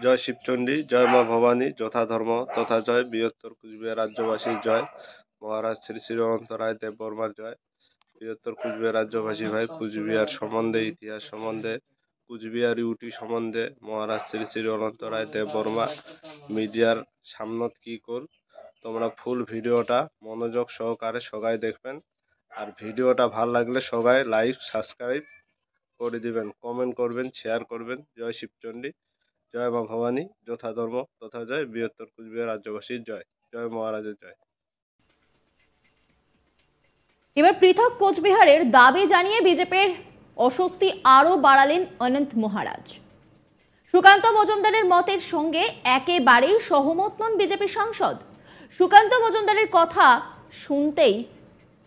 জয় শিবচণ্ডী, জয় মা ভবানী, যথা ধর্ম তথা জয়, বৃহত্তর কুচবিহার রাজ্যবাসীর জয়, মহারাজ শ্রী শ্রী অনন্ত রায় দেব বর্মার জয়। বৃহত্তর কুচবিহার রাজ্যবাসী ভাই, কুচবিহার সম্বন্ধে, ইতিহাস সম্বন্ধে, কুচবিহার ইউটি সম্বন্ধে মহারাজ শ্রী শ্রী অনন্ত রায় দেব বর্মা মিডিয়ার সামনত কি কর, তোমরা ফুল ভিডিওটা মনোযোগ সহকারে সবাই দেখবেন। আর ভিডিওটা ভাল লাগলে সবাই লাইক সাবস্ক্রাইব করে দিবেন, কমেন্ট করবেন, শেয়ার করবেন। জয় শিবচণ্ডী, জয় মা ভবানী, যথা ধর্ম তথা জয়, বৃহত্তর কুচবিহার রাজ্যবাসীর জয়, জয় মহারাজের জয়। এবার পৃথক কোচবিহারের দাবি জানিয়ে বিজেপির অস্বস্তি আরও বাড়ালেন অনন্ত মহারাজ। সুকান্ত মজুমদারের মতের সঙ্গে একেবারেই সহমত নন বিজেপি সাংসদ। সুকান্ত মজুমদারের কথা শুনতেই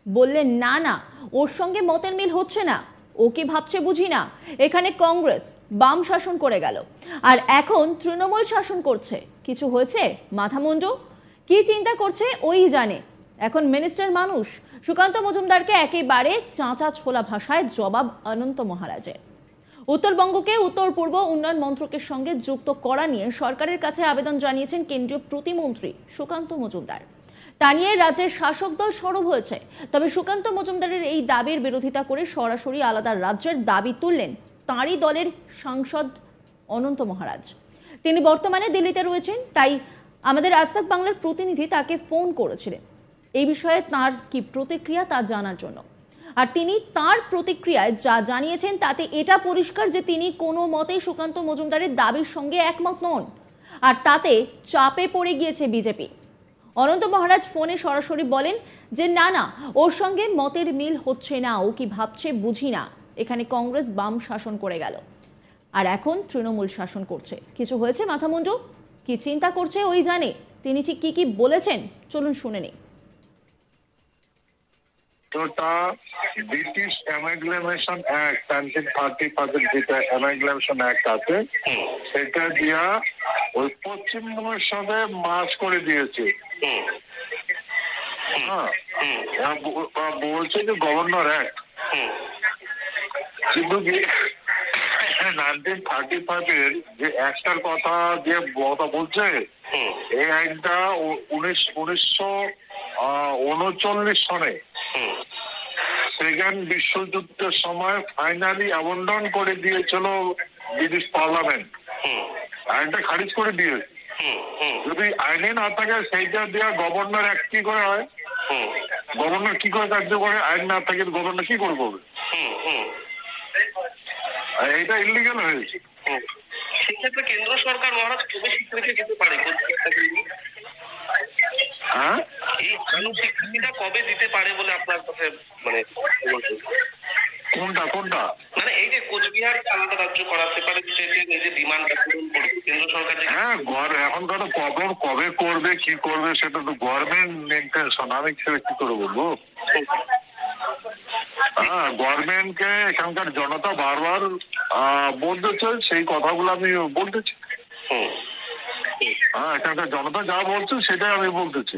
বললেন, না না, ওর সঙ্গে মতের মিল হচ্ছে না, ও কি ভাবছে বুঝি না। এখানে কংগ্রেস বাম শাসন করে গেল, আর এখন তৃণমূল শাসন করছে। কিছু হয়েছে মাথা মুন্ডু, কি চিন্তা করছে ওই জানে। এখন মিনিস্টার মানুষ। সুকান্ত মজুমদারকে একেবারে চাঁচা ছোলা ভাষায় জবাব অনন্ত মহারাজের। উত্তরবঙ্গকে উত্তর পূর্ব উন্নয়ন মন্ত্রকের সঙ্গে যুক্ত করা নিয়ে সরকারের কাছে আবেদন জানিয়েছেন কেন্দ্রীয় প্রতিমন্ত্রী সুকান্ত মজুমদার। তা নিয়ে রাজ্যের শাসক দল সরব হয়েছে। তবে সুকান্ত মজুমদারের এই দাবির বিরোধিতা করে সরাসরি আলাদা রাজ্যের দাবি তুললেন তাঁরই দলের সাংসদ অনন্ত মহারাজ। তিনি বর্তমানে দিল্লিতে রয়েছেন, তাই আমাদের আজ তাক বাংলার প্রতিনিধি তাকে ফোন করেছিলেন এই বিষয়ে তার কি প্রতিক্রিয়া তা জানার জন্য। আর তিনি তার প্রতিক্রিয়ায় যা জানিয়েছেন তাতে এটা পরিষ্কার যে তিনি কোনো মতেই সুকান্ত মজুমদারের দাবির সঙ্গে একমত নন, আর তাতে চাপে পড়ে গিয়েছে বিজেপি। অনন্ত মহারাজ ফোনে সরাসরি বলেন যে না না, ওর সঙ্গে মতের মিল হচ্ছে না, ও কি ভাবছে বুঝি না। এখানে কংগ্রেস বাম শাসন করে গেল, আর এখন তৃণমূল শাসন করছে। কিছু হয়েছে মাথামুন্ডু, কি চিন্তা করছে ওই জানে। তিনি ঠিক কি কি বলেছেন চলুন শুনে নিই। ওটা ব্রিটিশ অ্যামালগামেশন অ্যাক্ট 1930 যেটা অ্যামালগামেশন অ্যাক্ট আছে সেটা দিয়া ওই পশ্চিমবঙ্গের সাথে মার্চ করে দিয়েছে। হ্যাঁ, বলছে যে গভর্নর অ্যাক্ট, কিন্তু 1935 যে অ্যাক্টটার কথা যে বলছে, এই অ্যাক্টটা 1939 সনে সেকেন্ড বিশ্বযুদ্ধের সময় ফাইনালি অ্যাবন্ডন করে দিয়েছিল ব্রিটিশ পার্লামেন্ট, আইনটা খারিজ করে দিয়েছে। যদি আইনে না থাকে সেইটা দেওয়া গভর্নর অ্যাক্ট কি করে হয়, গভর্নর কি করে কার্য করে, আইন না থাকে গভর্নর কি করে করবে, এটা ইলিগাল হয়েছে। সেক্ষেত্রে কেন্দ্র সরকার মহারাজ কবে স্বীকৃতি দিতে পারে? হ্যাঁ, এই স্বীকৃতিটা কবে দিতে পারে বলে আপনার কাছে মানে কোনটা মানে এই যে কোচবিহার আলাদা রাজ্য করাতে পারে স্টেটের এই যে ডিমান্ড পূরণ করে কেন্দ্র সরকার যে, হ্যাঁ, এখনকার কবে করবে কি করবে সেটা তো গভর্নমেন্ট ইন্টেনশন, আমি কি করে বলবো। হ্যাঁ, গভর্নমেন্টকে এখানকার জনতা বারবার বলতেছে, সেই কথাগুলো আমি বলতেছি। হ্যাঁ, এখানকার জনতা যা বলছে সেটাই আমি বলতেছি।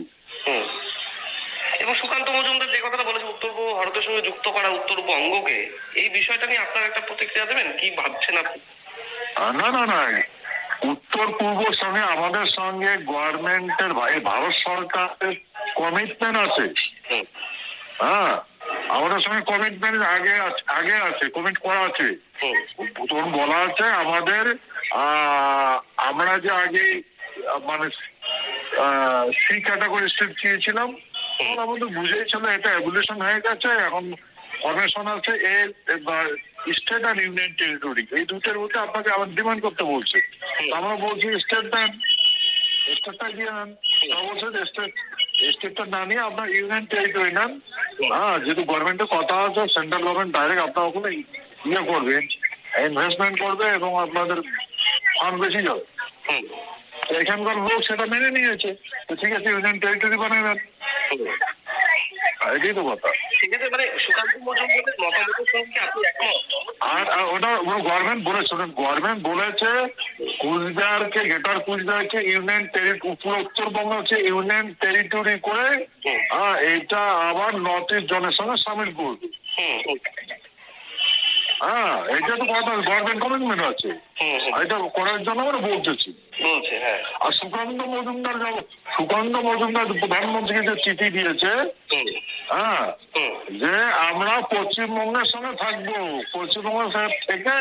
এবং সুকান্ত মজুমদার যে কথাটা বলেছে উত্তর পূর্ব ভারতের সঙ্গে যুক্ত করা উত্তরবঙ্গকে, এই বিষয়টা নিয়ে আপনার একটা প্রতিক্রিয়া দেবেন, কি ভাবছেন আপনি? না, উত্তর পূর্বর সঙ্গে আমাদের সঙ্গে গভর্নমেন্টের ভারত সরকারের কমিটমেন্ট আছে। হ্যাঁ, আমাদের সঙ্গে কমিটমেন্ট আগে আছে, কমিট করা আছে। তখন বলা আছে আমাদের আমরা যে আগে মানে সি ক্যাটাগরি স্টেট চেয়েছিলাম, তখন আমাদের বুঝেছিল এটা এভলিউশন হয়ে গেছে, এখন ফরমেশন আছে স্টেট আর ইউনিয়ন টেরিটরি, এই দুটোর মধ্যে আপনাকে আবার ডিমান্ড করতে বলছে। আমরা বলছি স্টেট দেন, স্টেটটা দিয়ে নেন। অবশ্যই স্টেটটা না নিয়ে আপনার ইউনিয়ন টেরিটরি নেন। হ্যাঁ, যেহেতু গভর্নমেন্টের কথা আছে, সেন্ট্রাল গভর্নমেন্ট ডাইরেক্ট আপনার ওখানে ইয়ে করবে, ইনভেস্টমেন্ট করবে এবং আপনাদের ফান্ড বেশি যাবে। এখানকার লোক সেটা মেনে নিয়েছে, তো ঠিক আছে ইউনিয়ন টেরিটরি বানিয়ে নেন, এটাই তো কথা। ঠিক আছে, মানে সুকান্ত মজুমদারের মতামতের সঙ্গে আপনি একমত? আর ওটা গভর্নমেন্ট বলেছে, গভর্নমেন্ট বলেছে কুচবিহারকে, গ্রেটার কুচবিহারকে ইউনিয়ন টেরিটরি, পুরো উত্তরবঙ্গ হচ্ছে ইউনিয়ন টেরিটরি করে এটা আবার নর্থ ইস্ট জোনের সঙ্গে সামিল করবে। হ্যাঁ, এটা তো কথা গভর্নমেন্ট কমিটমেন্ট আছে, এটা করার জন্য আমরা বলতেছি। বলছে হ্যাঁ। আর সুকান্ত মজুমদার প্রধানমন্ত্রীকে যে চিঠি দিয়েছে, হ্যাঁ, যে আমরা পশ্চিমবঙ্গের সঙ্গে থাকবো, পশ্চিমবঙ্গের সঙ্গে থেকে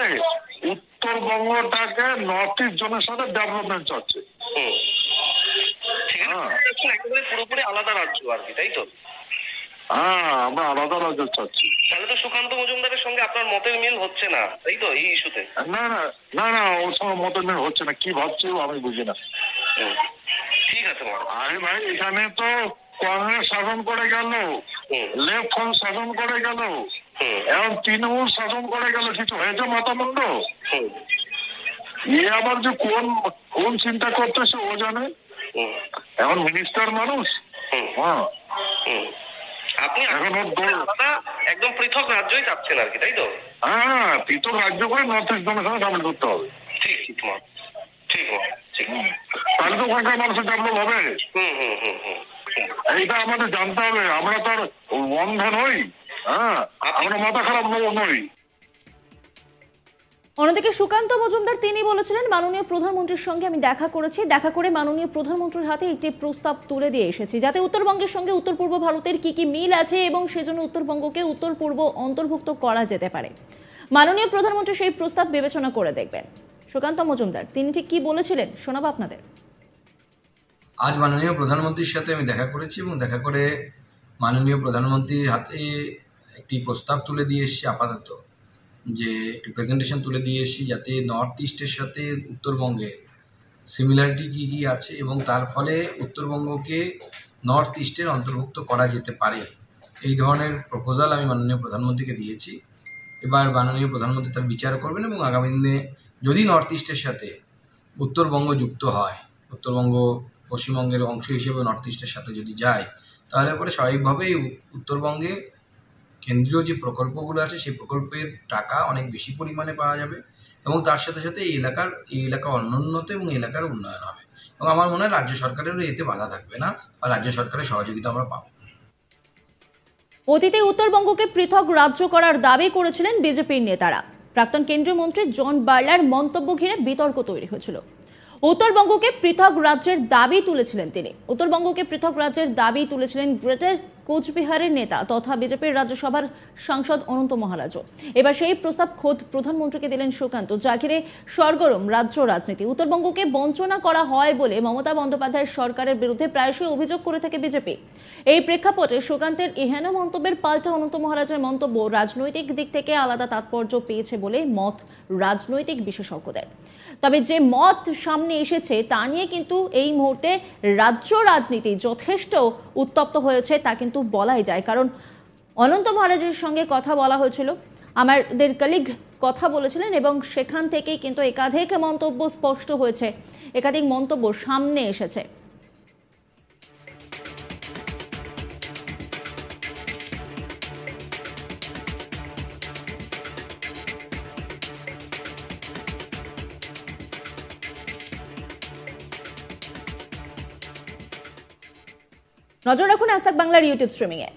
উত্তরবঙ্গটাকে নর্থ ইস্ট জোনের সাথে ডেভেলপমেন্ট চাচ্ছে। একেবারে পুরোপুরি আলাদা রাজ্য আর কি, তাই তো? হ্যাঁ, আমরা আলাদা রাজ্য চাচ্ছি। তাহলে তো সুকান্ত মজুমদারের সঙ্গে আপনার মতের মিল হচ্ছে না, তাই তো, এই ইস্যুতে? না না না না, ওর সঙ্গে মতের মিল হচ্ছে না। কি ভাবছে আমি বুঝি না। ঠিক আছে। আরে ভাই, এখানে তো কংগ্রেস শাসন করে গেল, লেফট ফ্রন্ট শাসন করে গেল, এখন তৃণমূল শাসন করে গেল, কিছু হয়েছে মাথামুন্ড? আবার যে কোন চিন্তা করতেছে ও জানে। এখন মিনিস্টার মানুষ। হ্যাঁ, আপনি এখন একদম পৃথক রাজ্যই চাচ্ছেন আর কি, তাই তো? হ্যাঁ, পৃথক রাজ্য করে নর্থ ইস্ট জনের সঙ্গে সামিল করতে হবে। ঠিক ঠিক ঠিক। তাহলে তো ওখানকার মানুষের ডেভেলপ হবে। এইটা আমাদের জানতে হবে। আমরা তো আর অন্ধ নই। হ্যাঁ, আমরা মাথা খারাপ নই। অন্যদিকে সুকান্ত মজুমদার তিনি বলেছিলেন, মাননীয় প্রধানমন্ত্রীর সঙ্গে আমি দেখা করেছি, দেখা করে মাননীয় প্রধানমন্ত্রীর হাতে একটি প্রস্তাব তুলে দিয়ে এসেছি, যাতে উত্তরবঙ্গের সঙ্গে উত্তর পূর্ব ভারতের কি কি মিল আছে এবং সেজন্য উত্তরবঙ্গকে উত্তর পূর্ব অন্তর্ভুক্ত করা যেতে পারে। মাননীয় প্রধানমন্ত্রী সেই প্রস্তাব বিবেচনা করে দেখবেন। সুকান্ত মজুমদার তিনি ঠিক কি বলেছিলেন শোনাবো আপনাদের। আজ মাননীয় প্রধানমন্ত্রীর সাথে আমি দেখা করেছি এবং দেখা করে মাননীয় প্রধানমন্ত্রীর হাতে একটি প্রস্তাব তুলে দিয়ে এসেছি, আপাতত যে একটি প্রেজেন্টেশন তুলে দিয়ে এসেছি, যাতে নর্থ ইস্টের সাথে উত্তরবঙ্গে সিমিলারিটি কী কী আছে এবং তার ফলে উত্তরবঙ্গকে নর্থ ইস্টের অন্তর্ভুক্ত করা যেতে পারে, এই ধরনের প্রপোজাল আমি মাননীয় প্রধানমন্ত্রীকে দিয়েছি। এবার মাননীয় প্রধানমন্ত্রী তার বিচার করবেন এবং আগামী দিনে যদি নর্থ ইস্টের সাথে উত্তরবঙ্গ যুক্ত হয়, উত্তরবঙ্গ পশ্চিমবঙ্গের অংশ হিসেবে নর্থ ইস্টের সাথে যদি যায়, তাহলে পরে স্বাভাবিকভাবেই উত্তরবঙ্গে কেন্দ্রীয় যে প্রকল্পগুলো আছে সেই প্রকল্পের টাকা অনেক বেশি পরিমাণে পাওয়া যাবে এবং তার সাথে সাথে এই এলাকা অনুন্নত এবং এলাকার উন্নয়ন হবে এবং আমার মনে হয় রাজ্য সরকারেরও এতে বাধা থাকবে না বা রাজ্য সরকারের সহযোগিতা আমরা পাবো। অতীতে উত্তরবঙ্গকে পৃথক রাজ্য করার দাবি করেছিলেন বিজেপির নেতারা। প্রাক্তন কেন্দ্রীয় মন্ত্রী জন বার্লার মন্তব্য ঘিরে বিতর্ক তৈরি হয়েছিল। উত্তরবঙ্গকে পৃথক রাজ্যের দাবি তুলেছিলেন তিনি। উত্তরবঙ্গকে পৃথক রাজ্যের দাবি তুলেছিলেন গ্রেটার কোচবিহারের নেতা তথা বিজেপির রাজ্যসভার সাংসদ অনন্ত মহারাজও। এবার সেই প্রস্তাব খোদ প্রধানমন্ত্রীকে দিলেন সুকান্ত, যা ঘিরে সরগরম রাজ্য রাজনীতি। উত্তরবঙ্গকে বঞ্চনা করা হয় বলে মমতা বন্দ্যোপাধ্যায়ের সরকারের বিরুদ্ধে প্রায়শই অভিযোগ করে থাকে বিজেপি। এই প্রেক্ষাপটে সুকান্তের এহেন মন্তব্যের পাল্টা অনন্ত মহারাজের মন্তব্য রাজনৈতিক দিক থেকে আলাদা তাৎপর্য পেয়েছে বলে মত রাজনৈতিক বিশেষজ্ঞদের। তবে যে মত সামনে এসেছে তা নিয়ে কিন্তু এই মুহূর্তে রাজ্য রাজনীতি যথেষ্ট উত্তপ্ত হয়েছে তা কিন্তু বলাই যায়। কারণ অনন্ত মহারাজের সঙ্গে কথা বলা হয়েছিল, আমাদের কলিগ কথা বলেছিলেন এবং সেখান থেকেই কিন্তু একাধিক মন্তব্য স্পষ্ট হয়েছে, একাধিক মন্তব্য সামনে এসেছে। নজর রাখুন আজ তাক বাংলার ইউটিউব স্ট্রিমিংয়ে।